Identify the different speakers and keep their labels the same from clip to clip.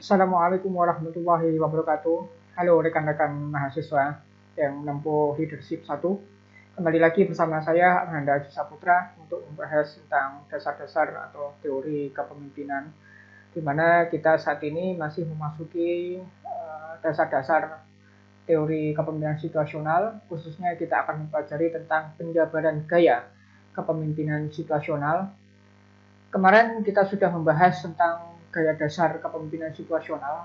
Speaker 1: Assalamualaikum warahmatullahi wabarakatuh. Halo rekan-rekan mahasiswa yang menempuh leadership 1. Kembali lagi bersama saya Arhanda Aji Saputra untuk membahas tentang dasar-dasar atau teori kepemimpinan, di mana kita saat ini masih memasuki dasar-dasar teori kepemimpinan situasional. Khususnya kita akan mempelajari tentang penjabaran gaya kepemimpinan situasional. Kemarin kita sudah membahas tentang gaya dasar kepemimpinan situasional.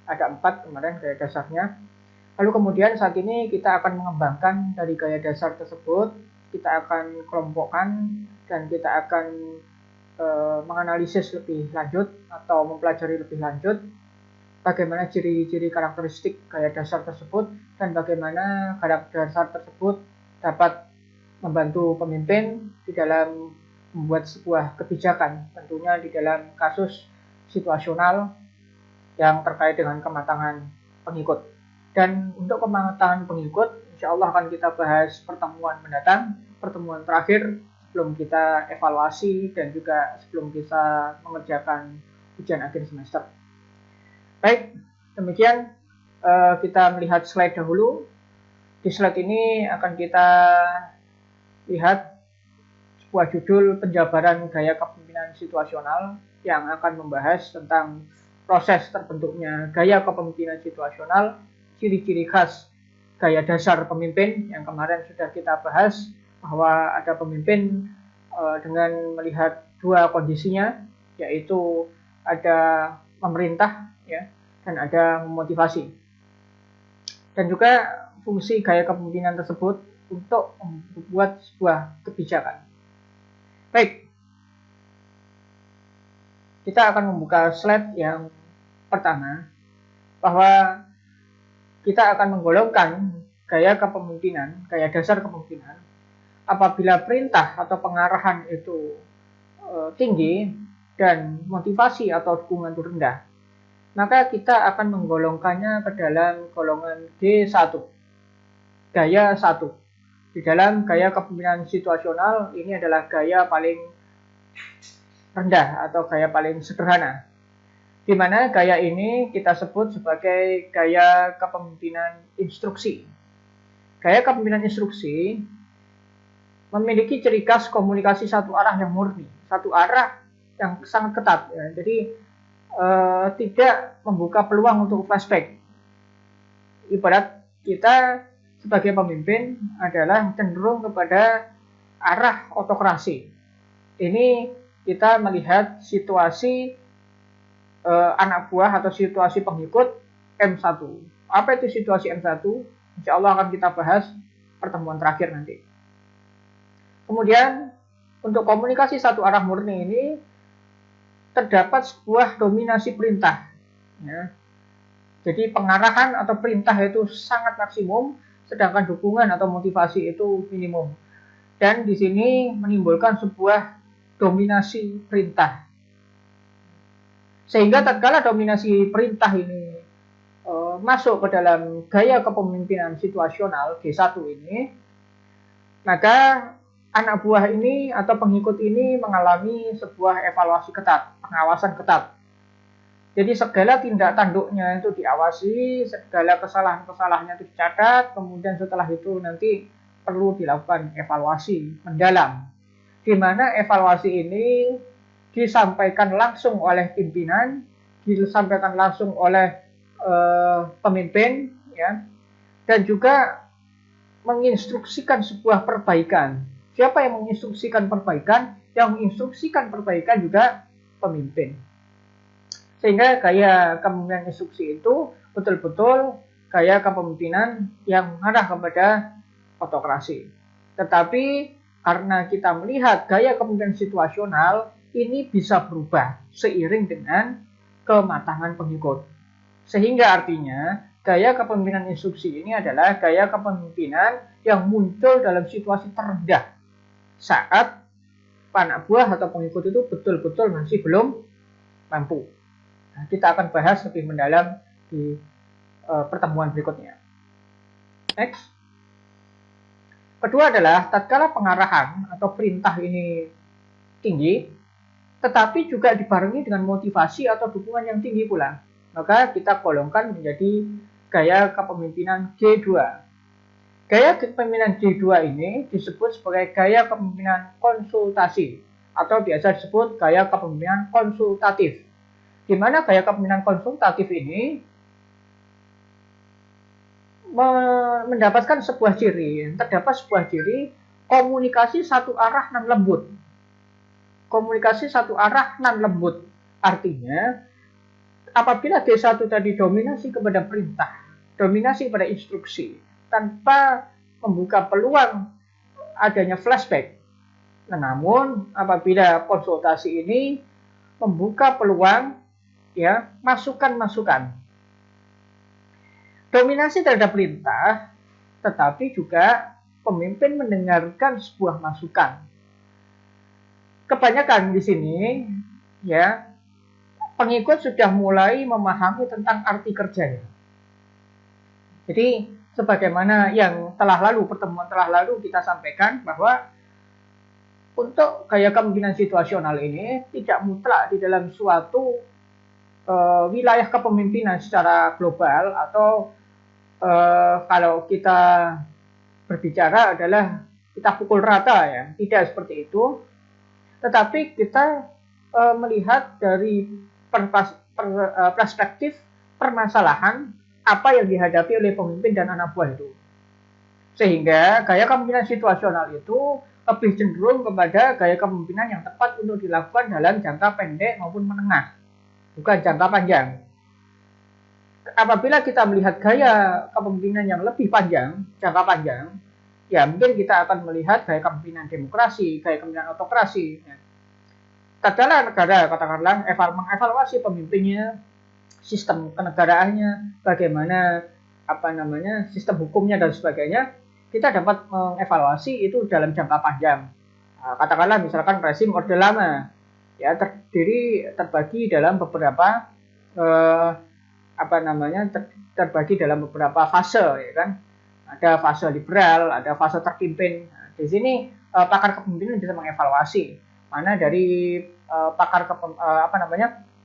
Speaker 1: Ada 4 kemarin gaya dasarnya. Lalu kemudian saat ini kita akan mengembangkan dari gaya dasar tersebut. Kita akan kelompokkan dan kita akan menganalisis lebih lanjut atau mempelajari lebih lanjut bagaimana ciri-ciri karakteristik gaya dasar tersebut dan bagaimana gaya dasar tersebut dapat membantu pemimpin di dalam membuat sebuah kebijakan, tentunya di dalam kasus situasional yang terkait dengan kematangan pengikut. Dan untuk kematangan pengikut, insya Allah akan kita bahas pertemuan mendatang, pertemuan terakhir sebelum kita evaluasi dan juga sebelum kita mengerjakan ujian akhir semester. Baik, demikian kita melihat slide dahulu. Di slide ini akan kita lihat sebuah judul penjabaran gaya kepemimpinan situasional yang akan membahas tentang proses terbentuknya gaya kepemimpinan situasional, ciri-ciri khas gaya dasar pemimpin yang kemarin sudah kita bahas bahwa ada pemimpin dengan melihat dua kondisinya, yaitu ada memerintah ya, dan ada memotivasi. Dan juga fungsi gaya kepemimpinan tersebut untuk membuat sebuah kebijakan. Baik, kita akan membuka slide yang pertama, bahwa kita akan menggolongkan gaya kepemimpinan, gaya dasar kepemimpinan, apabila perintah atau pengarahan itu tinggi dan motivasi atau dukungan itu rendah, maka kita akan menggolongkannya ke dalam golongan G1, gaya 1. Di dalam gaya kepemimpinan situasional, ini adalah gaya paling rendah atau gaya paling sederhana, di mana gaya ini kita sebut sebagai gaya kepemimpinan instruksi. Gaya kepemimpinan instruksi memiliki ciri khas komunikasi satu arah yang murni, satu arah yang sangat ketat. Ya. Jadi tidak membuka peluang untuk flashback. Ibarat kita sebagai pemimpin adalah cenderung kepada arah otokrasi. Ini kita melihat situasi anak buah atau situasi pengikut M1. Apa itu situasi M1? Insya Allah akan kita bahas pertemuan terakhir nanti. Kemudian untuk komunikasi satu arah murni ini terdapat sebuah dominasi perintah. Ya. Jadi pengarahan atau perintah itu sangat maksimum, sedangkan dukungan atau motivasi itu minimum. Dan di sini menimbulkan sebuah dominasi perintah. Sehingga tatkala dominasi perintah ini masuk ke dalam gaya kepemimpinan situasional G1 ini, maka anak buah ini atau pengikut ini mengalami sebuah evaluasi ketat, pengawasan ketat. Jadi segala tindak tanduknya itu diawasi, segala kesalahan-kesalahannya itu dicatat, kemudian setelah itu nanti perlu dilakukan evaluasi mendalam. Di mana evaluasi ini disampaikan langsung oleh pimpinan, disampaikan langsung oleh pemimpin, ya, dan juga menginstruksikan sebuah perbaikan. Siapa yang menginstruksikan perbaikan? Yang menginstruksikan perbaikan juga pemimpin. Sehingga gaya kepemimpinan instruksi itu betul-betul gaya kepemimpinan yang mengarah kepada otokrasi. Tetapi karena kita melihat gaya kepemimpinan situasional ini bisa berubah seiring dengan kematangan pengikut. Sehingga artinya gaya kepemimpinan instruksi ini adalah gaya kepemimpinan yang muncul dalam situasi terendah saat anak buah atau pengikut itu betul-betul masih belum mampu. Nah, kita akan bahas lebih mendalam di pertemuan berikutnya. Next. Kedua adalah tatkala pengarahan atau perintah ini tinggi, tetapi juga dibarengi dengan motivasi atau dukungan yang tinggi pula. Maka kita golongkan menjadi gaya kepemimpinan G2. Gaya kepemimpinan G2 ini disebut sebagai gaya kepemimpinan konsultasi atau biasa disebut gaya kepemimpinan konsultatif. Di mana gaya kepemimpinan konsultatif ini mendapatkan sebuah ciri, terdapat sebuah ciri komunikasi satu arah nan lembut. Komunikasi satu arah nan lembut. Artinya, apabila G1 tadi dominasi kepada perintah, dominasi pada instruksi, tanpa membuka peluang adanya flashback. Namun, apabila konsultasi ini membuka peluang ya masukan-masukan. Dominasi terhadap perintah, tetapi juga pemimpin mendengarkan sebuah masukan. Kebanyakan di sini ya pengikut sudah mulai memahami tentang arti kerjanya. Jadi sebagaimana yang pertemuan telah lalu kita sampaikan bahwa untuk gaya kepemimpinan situasional ini tidak mutlak di dalam suatu wilayah kepemimpinan secara global atau kalau kita berbicara adalah kita pukul rata ya, tidak seperti itu. Tetapi kita melihat dari perspektif permasalahan apa yang dihadapi oleh pemimpin dan anak buah itu. Sehingga gaya kepemimpinan situasional itu lebih cenderung kepada gaya kepemimpinan yang tepat untuk dilakukan dalam jangka pendek maupun menengah, bukan jangka panjang. Apabila kita melihat gaya kepemimpinan yang lebih panjang, jangka panjang, ya mungkin kita akan melihat gaya kepemimpinan demokrasi, gaya kepemimpinan autokrasi. Tatkala negara katakanlah mengevaluasi pemimpinnya, sistem kenegaraannya, bagaimana sistem hukumnya dan sebagainya, kita dapat mengevaluasi itu dalam jangka panjang. Katakanlah misalkan rezim Orde Lama, ya terbagi dalam beberapa terbagi dalam beberapa fase, ya kan? Ada fase liberal, ada fase terpimpin. Di sini pakar kepemimpinan bisa mengevaluasi mana dari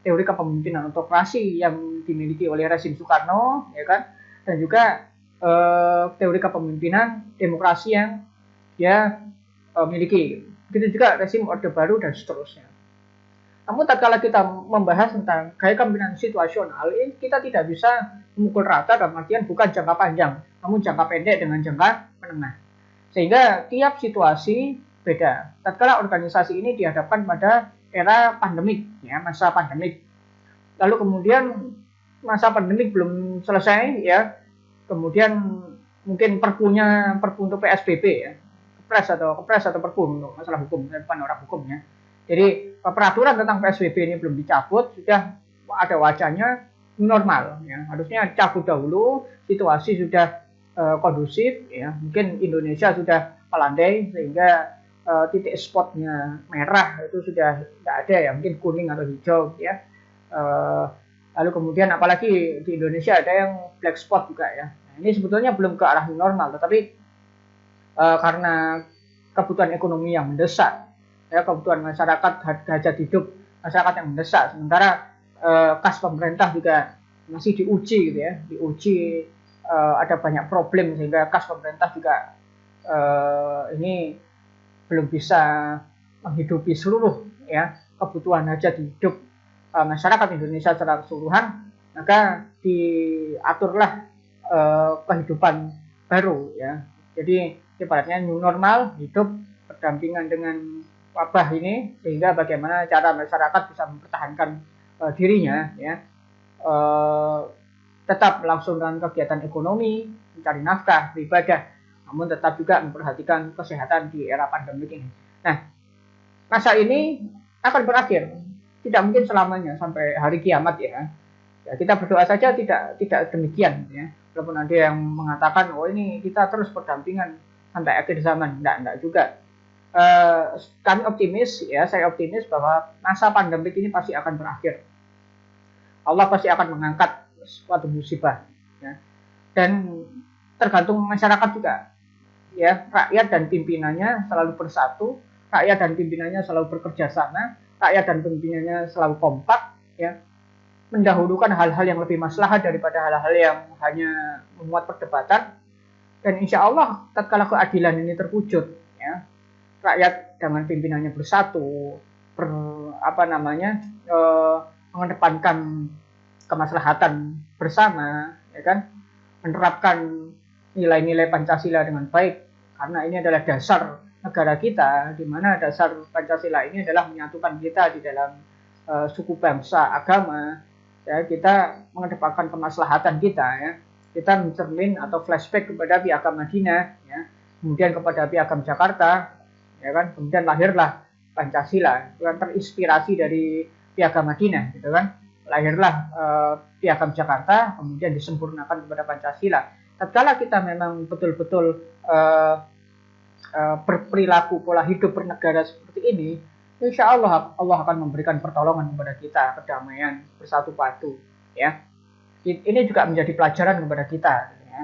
Speaker 1: teori kepemimpinan autokrasi yang dimiliki oleh rezim Soekarno, ya kan? Dan juga teori kepemimpinan demokrasi yang dia miliki. Begitu juga rezim Orde Baru dan seterusnya. Namun tatkala kita membahas tentang gaya kepemimpinan situasional, kita tidak bisa memukul rata dalam artian bukan jangka panjang, namun jangka pendek dengan jangka menengah. Sehingga tiap situasi beda. Tatkala organisasi ini dihadapkan pada era pandemik, ya, masa pandemik. Lalu kemudian masa pandemik belum selesai, ya. Kemudian mungkin perpu untuk PSBB, ya. Kepres atau perpu untuk masalah hukum, bukan orang hukumnya. Jadi peraturan tentang PSBB ini belum dicabut, sudah ada wacana normal, ya. Harusnya cabut dahulu, situasi sudah kondusif, ya. Mungkin Indonesia sudah melandai sehingga titik spotnya merah itu sudah tidak ada, ya, mungkin kuning atau hijau, ya. Lalu kemudian apalagi di Indonesia ada yang black spot juga, ya. Nah, ini sebetulnya belum ke arah normal, tetapi karena kebutuhan ekonomi yang mendesak, ya, kebutuhan masyarakat, hajat hidup masyarakat yang mendesak, sementara kas pemerintah juga masih diuji, gitu ya, ada banyak problem sehingga kas pemerintah juga ini belum bisa menghidupi seluruh, ya, kebutuhan hajat hidup masyarakat Indonesia secara keseluruhan, maka diaturlah kehidupan baru, ya. Jadi ibaratnya new normal, hidup berdampingan dengan wabah ini, sehingga bagaimana cara masyarakat bisa mempertahankan dirinya, ya, tetap melangsungkan kegiatan ekonomi, mencari nafkah, beribadah, namun tetap juga memperhatikan kesehatan di era pandemik ini. Nah, masa ini akan berakhir, tidak mungkin selamanya sampai hari kiamat, ya. Ya, kita berdoa saja tidak demikian, ya. Walaupun ada yang mengatakan, oh ini kita terus berdampingan sampai akhir zaman, enggak juga. Kami optimis, ya, saya optimis bahwa masa pandemik ini pasti akan berakhir. Allah pasti akan mengangkat suatu musibah, ya. Dan tergantung masyarakat juga, ya. Rakyat dan pimpinannya selalu bersatu, rakyat dan pimpinannya selalu bekerja sama, rakyat dan pemimpinannya selalu kompak, ya, mendahulukan hal-hal yang lebih maslahat daripada hal-hal yang hanya memuat perdebatan. Dan insya Allah tatkala keadilan ini terwujud, ya, rakyat dengan pimpinannya bersatu, mengedepankan kemaslahatan bersama, ya kan, menerapkan nilai-nilai Pancasila dengan baik, karena ini adalah dasar negara kita, di mana dasar Pancasila ini adalah menyatukan kita di dalam suku bangsa agama, ya, kita mengedepankan kemaslahatan kita, ya, kita mencermin atau flashback kepada Piagam Madinah, ya, kemudian kepada Piagam Jakarta, ya kan, kemudian lahirlah Pancasila, itu kan terinspirasi dari Piagam Madinah, gitu kan, lahirlah Piagam Jakarta, kemudian disempurnakan kepada Pancasila. Tatkala kita memang betul-betul berperilaku pola hidup bernegara seperti ini, insya Allah Allah akan memberikan pertolongan kepada kita, kedamaian, bersatu padu, ya. Ini juga menjadi pelajaran kepada kita, ya.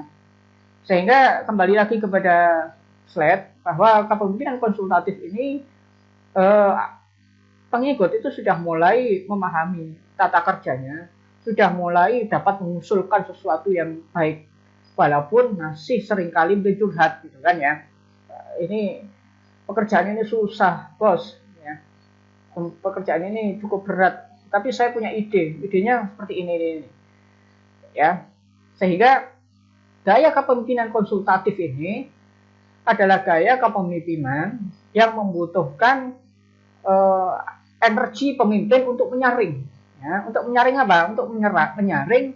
Speaker 1: Sehingga kembali lagi kepada slide bahwa kepemimpinan konsultatif ini pengikut itu sudah mulai memahami tata kerjanya, sudah mulai dapat mengusulkan sesuatu yang baik, walaupun masih seringkali bercurhat, gitu kan, ya. Ini pekerjaan ini susah, bos, ya. Pekerjaan ini cukup berat, tapi saya punya idenya seperti ini, ya. Sehingga gaya kepemimpinan konsultatif ini adalah gaya kepemimpinan yang membutuhkan energi pemimpin untuk menyaring, ya. Untuk menyaring apa? Untuk menyaring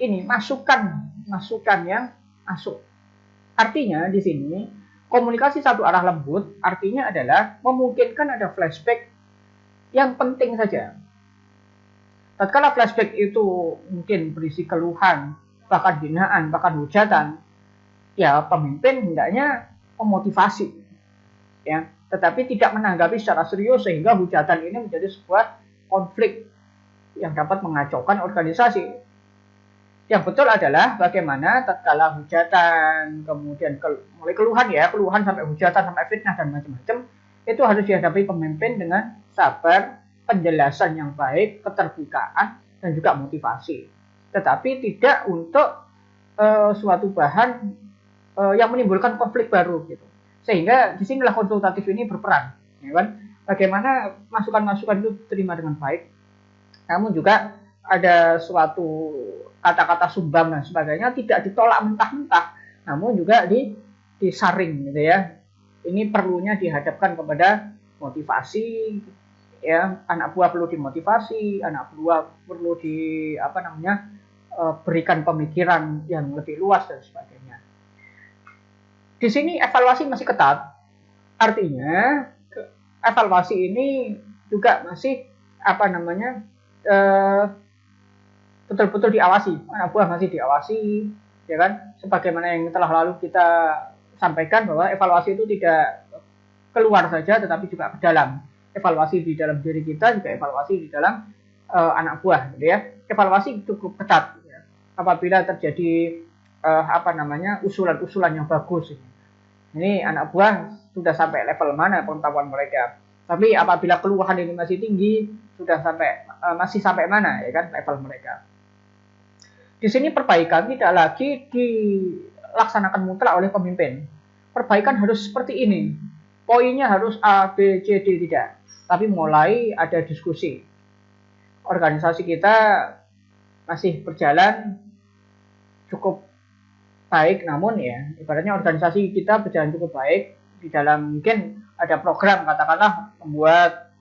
Speaker 1: ini masukan yang masuk. Artinya di sini komunikasi satu arah lembut artinya adalah memungkinkan ada flashback yang penting saja. Tatkala flashback itu mungkin berisi keluhan, bahkan hinaan, bahkan hujatan, ya pemimpin hendaknya memotivasi, ya, tetapi tidak menanggapi secara serius sehingga hujatan ini menjadi sebuah konflik yang dapat mengacaukan organisasi. Yang betul adalah bagaimana tatkala hujatan, kemudian mulai keluhan sampai hujatan, sampai fitnah dan macam-macam, itu harus dihadapi pemimpin dengan sabar, penjelasan yang baik, keterbukaan, dan juga motivasi. Tetapi tidak untuk suatu bahan yang menimbulkan konflik baru, gitu. Sehingga disinilah konsultatif ini berperan, ya kan? Bagaimana masukan-masukan itu diterima dengan baik, namun juga ada suatu kata-kata sumbang dan sebagainya tidak ditolak mentah-mentah, namun juga disaring, gitu ya. Ini perlunya dihadapkan kepada motivasi, ya. Anak buah perlu dimotivasi, anak buah perlu berikan pemikiran yang lebih luas dan sebagainya. Di sini evaluasi masih ketat, artinya evaluasi ini juga masih betul-betul diawasi, anak buah masih diawasi, ya kan, sebagaimana yang telah lalu kita sampaikan bahwa evaluasi itu tidak keluar saja tetapi juga ke dalam. Evaluasi di dalam diri kita, juga evaluasi di dalam anak buah, gitu ya. Evaluasi cukup ketat, ya. Apabila terjadi usulan-usulan yang bagus, ini anak buah sudah sampai level mana pengetahuan mereka. Tapi apabila keluhan ini masih tinggi, masih sampai mana, ya kan, level mereka. Di sini perbaikan tidak lagi dilaksanakan mutlak oleh pemimpin. Perbaikan harus seperti ini. Poinnya harus A, B, C, D, tidak. Tapi mulai ada diskusi. Organisasi kita masih berjalan cukup baik, namun ya ibaratnya organisasi kita berjalan cukup baik di dalam mungkin ada program, katakanlah membuat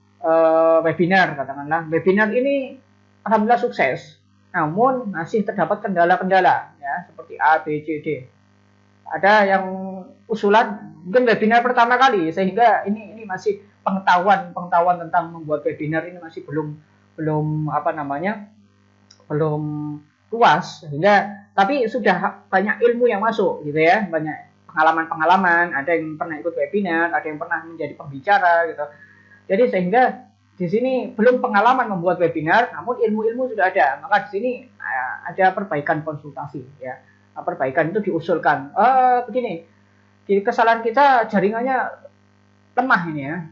Speaker 1: webinar, katakanlah webinar ini alhamdulillah sukses, namun masih terdapat kendala-kendala, ya, seperti A, B, C, D. Ada yang usulan mungkin webinar pertama kali, sehingga ini masih pengetahuan tentang membuat webinar ini masih belum luas, sehingga tapi sudah banyak ilmu yang masuk, gitu ya, banyak pengalaman, ada yang pernah ikut webinar, ada yang pernah menjadi pembicara, gitu. Jadi sehingga di sini belum pengalaman membuat webinar, namun ilmu-ilmu sudah ada. Maka di sini ada perbaikan konsultasi, ya. Perbaikan itu diusulkan. Begini, kesalahan kita jaringannya lemah ini, ya.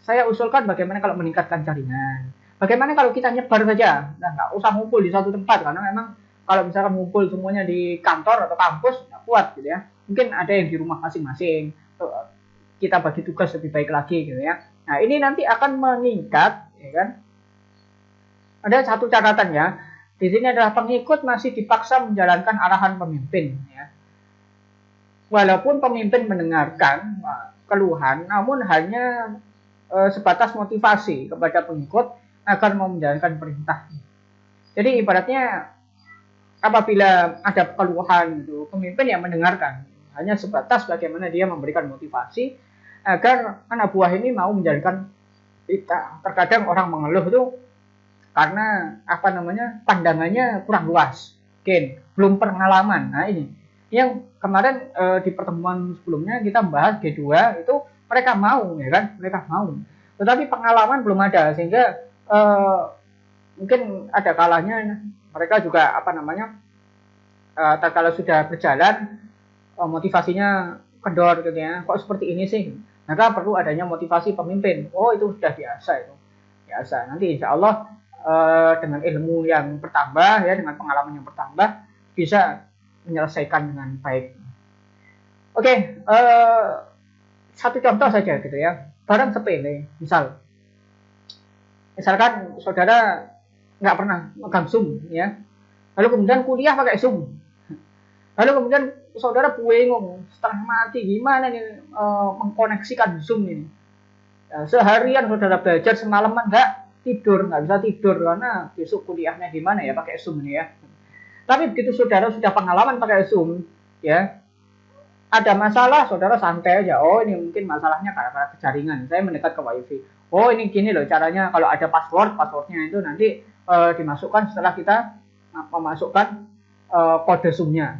Speaker 1: saya usulkan bagaimana kalau meningkatkan jaringan. Bagaimana kalau kita nyebar saja, nah nggak usah ngumpul di satu tempat, karena memang kalau misalkan ngumpul semuanya di kantor atau kampus nggak kuat gitu ya. Mungkin ada yang di rumah masing-masing, kita bagi tugas lebih baik lagi gitu ya. Nah ini nanti akan meningkat, ya kan? Ada satu catatan ya, di sini adalah pengikut masih dipaksa menjalankan arahan pemimpin. Ya. Walaupun pemimpin mendengarkan keluhan, namun hanya sebatas motivasi kepada pengikut agar mau menjalankan perintah. Jadi ibaratnya apabila ada keluhan itu, pemimpin yang mendengarkan, hanya sebatas bagaimana dia memberikan motivasi agar anak buah ini mau menjalankan perintah. Terkadang orang mengeluh itu karena apa namanya pandangannya kurang luas, mungkin belum pengalaman. Nah ini yang kemarin di pertemuan sebelumnya kita membahas G2 itu mereka mau ya kan, mereka mau, tetapi pengalaman belum ada sehingga mungkin ada kalanya mereka juga apa namanya kalau sudah berjalan motivasinya kendor gitu ya, kok seperti ini sih, maka perlu adanya motivasi pemimpin. Oh itu sudah biasa, itu biasa, nanti insya Allah dengan ilmu yang bertambah ya, dengan pengalaman yang bertambah bisa menyelesaikan dengan baik. Oke, satu contoh saja gitu ya, barang sepele, misalkan saudara nggak pernah megang Zoom ya, lalu kemudian kuliah pakai Zoom, lalu kemudian saudara bingung setengah mati gimana nih mengkoneksikan Zoom ini. Ya, seharian saudara belajar semalaman nggak bisa tidur karena besok kuliahnya gimana ya pakai Zoom ini ya. Tapi begitu saudara sudah pengalaman pakai Zoom, ya ada masalah, saudara santai aja. Oh ini mungkin masalahnya karena jaringan, saya mendekat ke WiFi. Oh ini gini loh caranya, kalau ada passwordnya itu nanti dimasukkan setelah kita memasukkan kode Zoom-nya.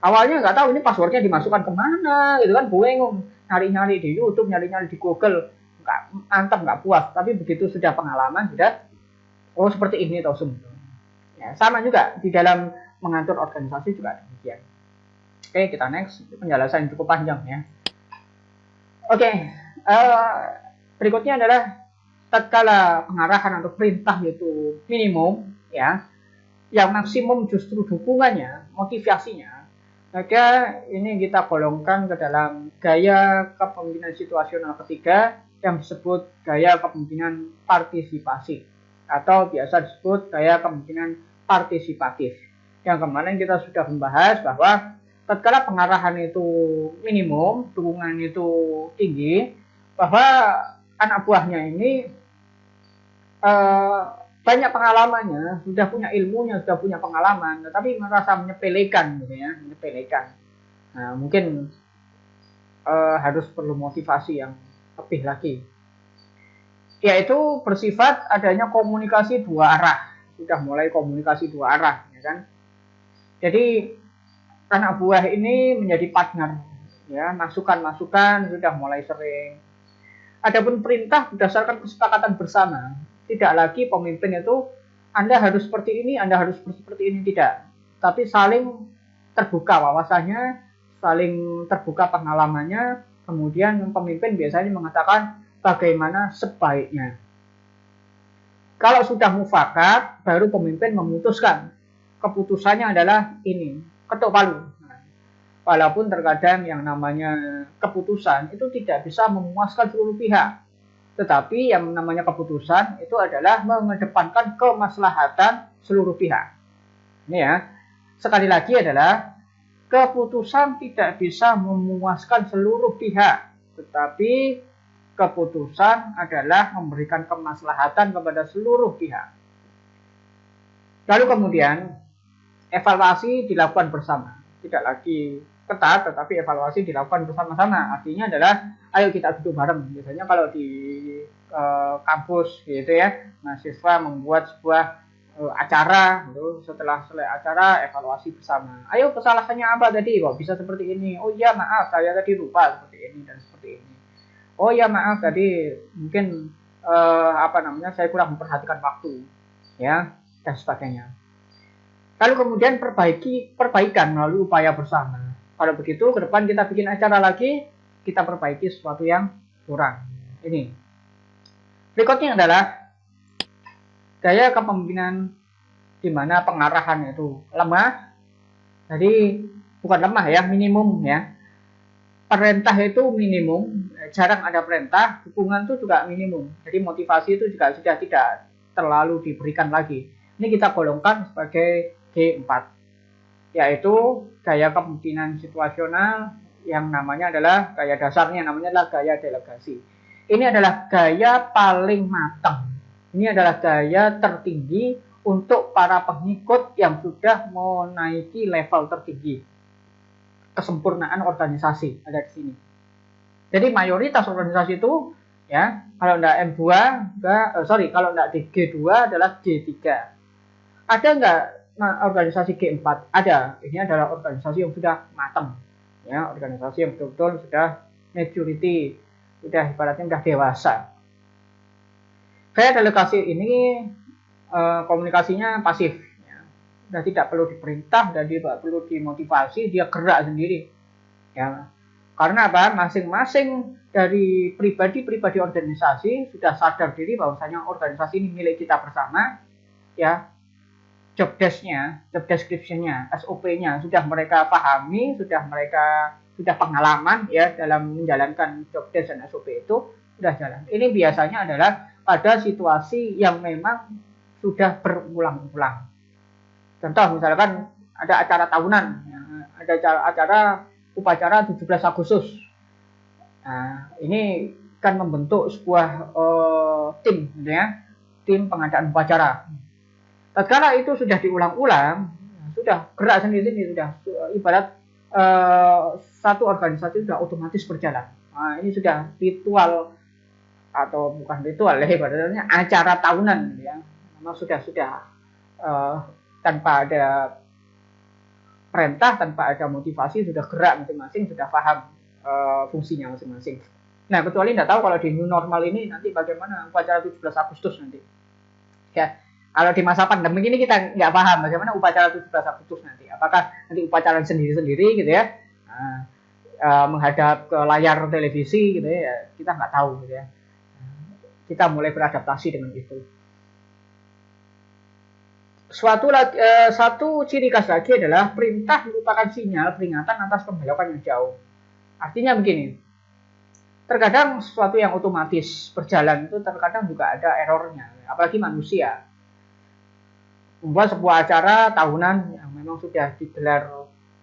Speaker 1: Awalnya nggak tahu ini passwordnya dimasukkan kemana, gitu kan, bingung. Nyari-nyari di YouTube, nyari-nyari di Google, nggak puas. Tapi begitu sudah pengalaman, sudah, oh seperti ini toh Zoom. Ya, sama juga di dalam mengatur organisasi juga demikian. Oke, kita next. Penjelasan cukup panjang ya. Oke, berikutnya adalah tatkala pengarahan atau perintah itu minimum, ya, yang maksimum justru dukungannya, motivasinya, maka ini kita golongkan ke dalam gaya kepemimpinan situasional ketiga yang disebut gaya kepemimpinan partisipasi atau biasa disebut gaya kepemimpinan partisipatif. Yang kemarin kita sudah membahas bahwa tatkala pengarahan itu minimum, dukungan itu tinggi, bahwa anak buahnya ini banyak pengalamannya, sudah punya ilmunya, sudah punya pengalaman, tetapi merasa menyepelekan, gitu ya, menyepelekan. Nah, mungkin harus perlu motivasi yang lebih lagi, yaitu bersifat adanya komunikasi dua arah. Sudah mulai komunikasi dua arah, ya kan? Jadi anak buah ini menjadi partner, ya, masukan-masukan sudah mulai sering. Adapun perintah berdasarkan kesepakatan bersama, tidak lagi pemimpin itu Anda harus seperti ini, Anda harus seperti ini, tidak. Tapi saling terbuka wawasannya, saling terbuka pengalamannya, kemudian pemimpin biasanya mengatakan bagaimana sebaiknya. Kalau sudah mufakat, baru pemimpin memutuskan. Keputusannya adalah ini, ketuk palu. Walaupun terkadang yang namanya keputusan itu tidak bisa memuaskan seluruh pihak. Tetapi yang namanya keputusan itu adalah mengedepankan kemaslahatan seluruh pihak. Ini ya, sekali lagi adalah keputusan tidak bisa memuaskan seluruh pihak. Tetapi keputusan adalah memberikan kemaslahatan kepada seluruh pihak. Lalu kemudian evaluasi dilakukan bersama. Tidak lagi ketat, tetapi evaluasi dilakukan bersama-sama. Artinya adalah ayo kita duduk bareng. Biasanya kalau di kampus gitu ya, mahasiswa membuat sebuah acara, gitu. Setelah selesai acara evaluasi bersama. Ayo kesalahannya apa tadi? Kok bisa seperti ini? Oh iya maaf, saya tadi lupa seperti ini dan seperti ini. Oh ya maaf tadi mungkin saya kurang memperhatikan waktu, ya, dan sebagainya. Lalu kemudian perbaikan melalui upaya bersama. Kalau begitu ke depan kita bikin acara lagi, kita perbaiki sesuatu yang kurang. Ini Berikutnya adalah gaya kepemimpinan di mana pengarahan itu lemah. Jadi bukan lemah ya, minimum ya. Perintah itu minimum, jarang ada perintah, dukungan itu juga minimum. Jadi motivasi itu juga sudah tidak terlalu diberikan lagi. Ini kita golongkan sebagai G4, yaitu gaya kepemimpinan situasional yang namanya adalah gaya dasarnya, namanya adalah gaya delegasi. Ini adalah gaya paling matang. Ini adalah gaya tertinggi untuk para pengikut yang sudah menaiki level tertinggi. Kesempurnaan organisasi ada di sini. Jadi mayoritas organisasi itu ya, kalau enggak M2, kalau enggak di G2 adalah G3. Ada enggak organisasi G4? Ada. Ini adalah organisasi yang sudah matang. Ya, organisasi yang betul-betul sudah maturity, sudah ibaratnya sudah dewasa. Gaya delegasi ini komunikasinya pasif. Sudah tidak perlu diperintah dan tidak perlu dimotivasi, dia gerak sendiri. Ya. Karena apa? Masing-masing dari pribadi-pribadi organisasi sudah sadar diri bahwasanya organisasi ini milik kita bersama. Ya. Job desk-nya, job description-nya, SOP-nya sudah mereka pahami, sudah pengalaman ya dalam menjalankan job desk dan SOP itu sudah jalan. Ini biasanya adalah pada situasi yang memang sudah berulang-ulang. Contoh misalkan ada acara tahunan, ya, ada acara upacara 17 Agustus. Nah, ini kan membentuk sebuah tim, ya, tim pengadaan upacara. Tatkala itu sudah diulang-ulang, sudah gerak sendiri-sendiri, sudah ibarat satu organisasi sudah otomatis berjalan. Nah, ini sudah ritual atau bukan ritual, ya, ibaratnya acara tahunan, ya, memang sudah tanpa ada perintah, tanpa ada motivasi, sudah gerak masing-masing, sudah paham fungsinya masing-masing. Nah, kecuali tidak tahu kalau di new normal ini nanti bagaimana upacara 17 Agustus nanti. Ya, kalau di masa pandemi ini kita nggak paham bagaimana upacara 17 Agustus nanti. Apakah nanti upacara sendiri-sendiri gitu ya, menghadap ke layar televisi gitu ya, kita nggak tahu gitu ya. Kita mulai beradaptasi dengan itu. Satu ciri khas lagi adalah perintah merupakan sinyal peringatan atas pembelokan yang jauh. Artinya begini, terkadang sesuatu yang otomatis berjalan itu terkadang juga ada errornya, apalagi manusia. Membuat sebuah acara tahunan yang memang sudah digelar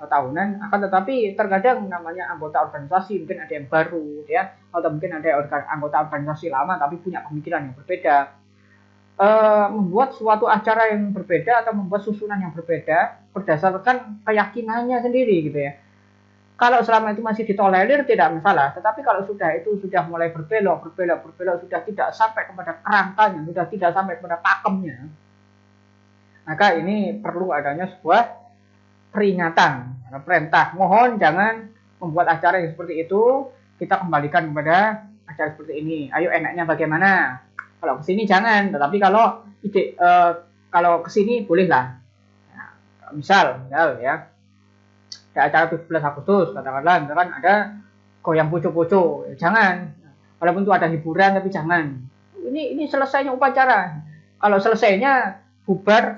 Speaker 1: tahunan, akan tetapi terkadang namanya anggota organisasi mungkin ada yang baru, ya, atau mungkin ada anggota organisasi lama tapi punya pemikiran yang berbeda. Membuat suatu acara yang berbeda atau membuat susunan yang berbeda berdasarkan keyakinannya sendiri gitu ya. Kalau selama itu masih ditolerir tidak masalah, tetapi kalau sudah mulai berbelok, sudah tidak sampai kepada kerangkanya, sudah tidak sampai kepada pakemnya, maka ini perlu adanya sebuah peringatan, perintah. Mohon jangan membuat acara yang seperti itu, kita kembalikan kepada acara seperti ini. Ayo enaknya bagaimana? Kalau ke sini jangan, tetapi kalau kalau ke sini bolehlah. Ya, misal ya, ada acara 17 Agustus, katakanlah, misalkan ada goyang poco-poco, ya, jangan. Walaupun itu ada hiburan, tapi jangan. Ini selesainya upacara. Kalau selesai bubar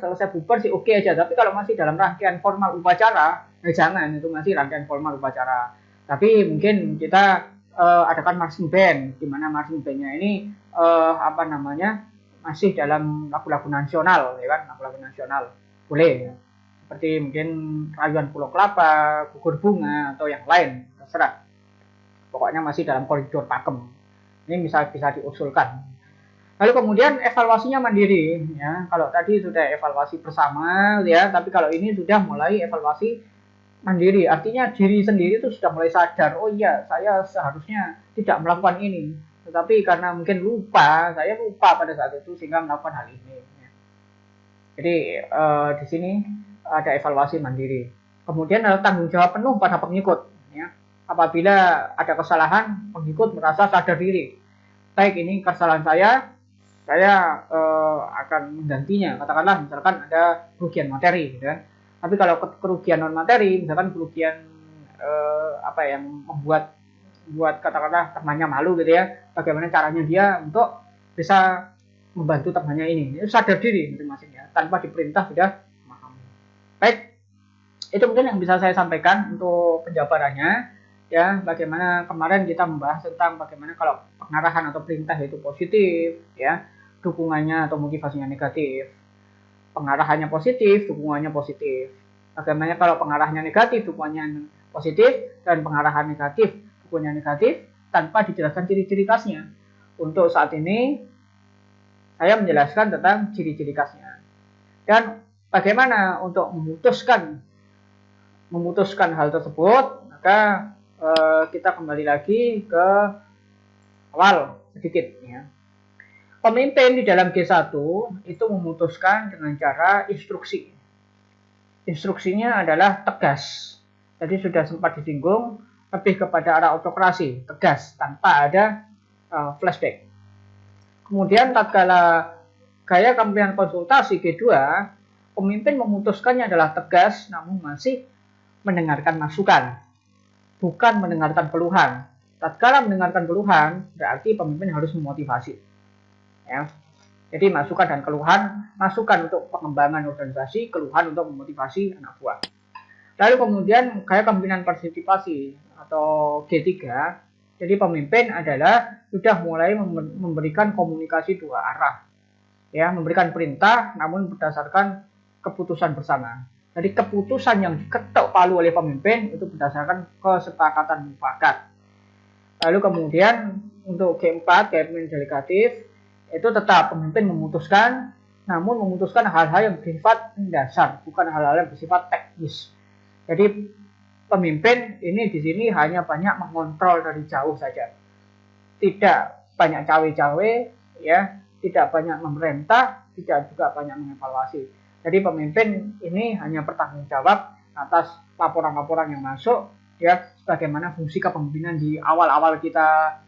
Speaker 1: sih oke aja. Tapi kalau masih dalam rangkaian formal upacara, ya jangan. Itu masih rangkaian formal upacara. Tapi mungkin kita adakan marching band, di mana marching bandnya ini masih dalam lagu-lagu nasional, ya kan, lagu-lagu nasional boleh, ya. Seperti mungkin Rayuan Pulau Kelapa, Gugur Bunga atau yang lain, terserah. Pokoknya masih dalam koridor pakem. Ini bisa diusulkan. Lalu kemudian evaluasinya mandiri, ya. Kalau tadi sudah evaluasi bersama, ya, tapi kalau ini sudah mulai evaluasi mandiri, artinya diri sendiri itu sudah mulai sadar, oh iya, saya seharusnya tidak melakukan ini, tetapi karena mungkin saya lupa pada saat itu sehingga melakukan hal ini. Jadi di sini ada evaluasi mandiri. Kemudian ada tanggung jawab penuh pada pengikut. Ya. Apabila ada kesalahan, pengikut merasa sadar diri. Baik, ini kesalahan saya akan menggantinya. Katakanlah misalkan ada kerugian materi, gitu kan. Tapi kalau kerugian non materi, misalkan kerugian yang membuat katakanlah temannya malu gitu ya, bagaimana caranya dia untuk bisa membantu temannya ini. Sadar diri masing-masing ya, tanpa diperintah sudah memahami. Baik, itu mungkin yang bisa saya sampaikan untuk penjabarannya ya. Bagaimana kemarin kita membahas tentang bagaimana kalau pengarahan atau perintah itu positif ya, dukungannya atau motivasinya negatif. Pengarahannya positif, dukungannya positif. Bagaimana kalau pengarahnya negatif, dukungannya positif, dan pengarahan negatif, dukungannya negatif, tanpa dijelaskan ciri-ciri khasnya. Untuk saat ini saya menjelaskan tentang ciri-ciri khasnya. Dan bagaimana untuk memutuskan hal tersebut, maka kita kembali lagi ke awal sedikit ya. Pemimpin di dalam G1 itu memutuskan dengan cara instruksi. Instruksinya adalah tegas. Tadi sudah sempat disinggung, lebih kepada arah autokrasi, tegas, tanpa ada flashback. Kemudian tatkala gaya kepemimpinan konsultasi G2, pemimpin memutuskannya adalah tegas, namun masih mendengarkan masukan, bukan mendengarkan keluhan. Tatkala mendengarkan keluhan, berarti pemimpin harus memotivasi. Ya. Jadi masukan dan keluhan, masukan untuk pengembangan organisasi, keluhan untuk memotivasi anak buah. Lalu kemudian gaya kepemimpinan partisipasi atau G3, jadi pemimpin adalah sudah mulai memberikan komunikasi dua arah. Ya, memberikan perintah namun berdasarkan keputusan bersama. Jadi keputusan yang diketok palu oleh pemimpin itu berdasarkan kesepakatan mufakat. Lalu kemudian untuk G4, gaya kepemimpinan delegatif, itu tetap pemimpin memutuskan, namun memutuskan hal-hal yang bersifat mendasar, bukan hal-hal yang bersifat teknis. Jadi pemimpin ini di sini hanya banyak mengontrol dari jauh saja, tidak banyak cawe-cawe, ya, tidak banyak memerintah, tidak juga banyak mengevaluasi. Jadi pemimpin ini hanya bertanggung jawab atas laporan-laporan yang masuk, ya, sebagaimana fungsi kepemimpinan di awal-awal kita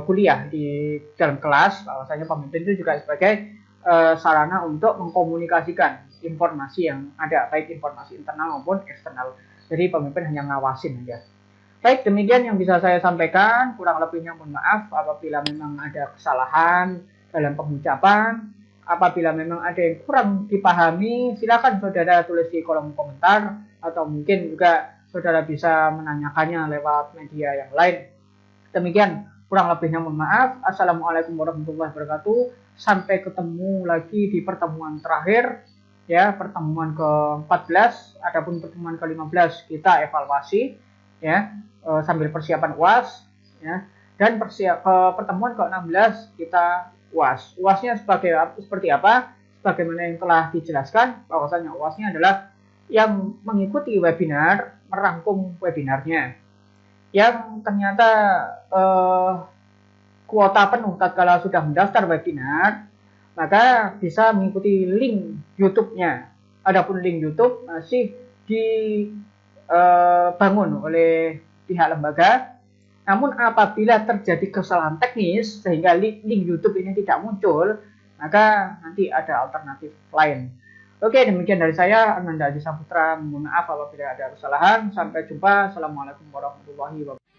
Speaker 1: kuliah di dalam kelas, bahwasanya pemimpin itu juga sebagai sarana untuk mengkomunikasikan informasi yang ada, baik informasi internal maupun eksternal. Jadi pemimpin hanya ngawasin aja. Baik, demikian yang bisa saya sampaikan. Kurang lebihnya mohon maaf apabila memang ada kesalahan dalam pengucapan. Apabila memang ada yang kurang dipahami, silakan saudara tulis di kolom komentar, atau mungkin juga saudara bisa menanyakannya lewat media yang lain. Demikian. Kurang lebihnya mohon maaf. Assalamualaikum warahmatullahi wabarakatuh. Sampai ketemu lagi di pertemuan terakhir, ya, pertemuan ke-14. Adapun pertemuan ke-15 kita evaluasi, ya, sambil persiapan UAS, ya. Dan pertemuan ke-16 kita UAS. UASnya seperti apa? Sebagaimana yang telah dijelaskan, bahwasanya UASnya adalah yang mengikuti webinar, merangkum webinarnya. Yang ternyata kuota penuh tatkala sudah mendaftar webinar, maka bisa mengikuti link YouTube-nya. Adapun link YouTube masih dibangun oleh pihak lembaga. Namun apabila terjadi kesalahan teknis sehingga link YouTube ini tidak muncul, maka nanti ada alternatif lain. Oke, demikian dari saya, Ananda Aji Saputra. Mohon maaf apabila ada kesalahan. Sampai jumpa. Assalamualaikum warahmatullahi wabarakatuh.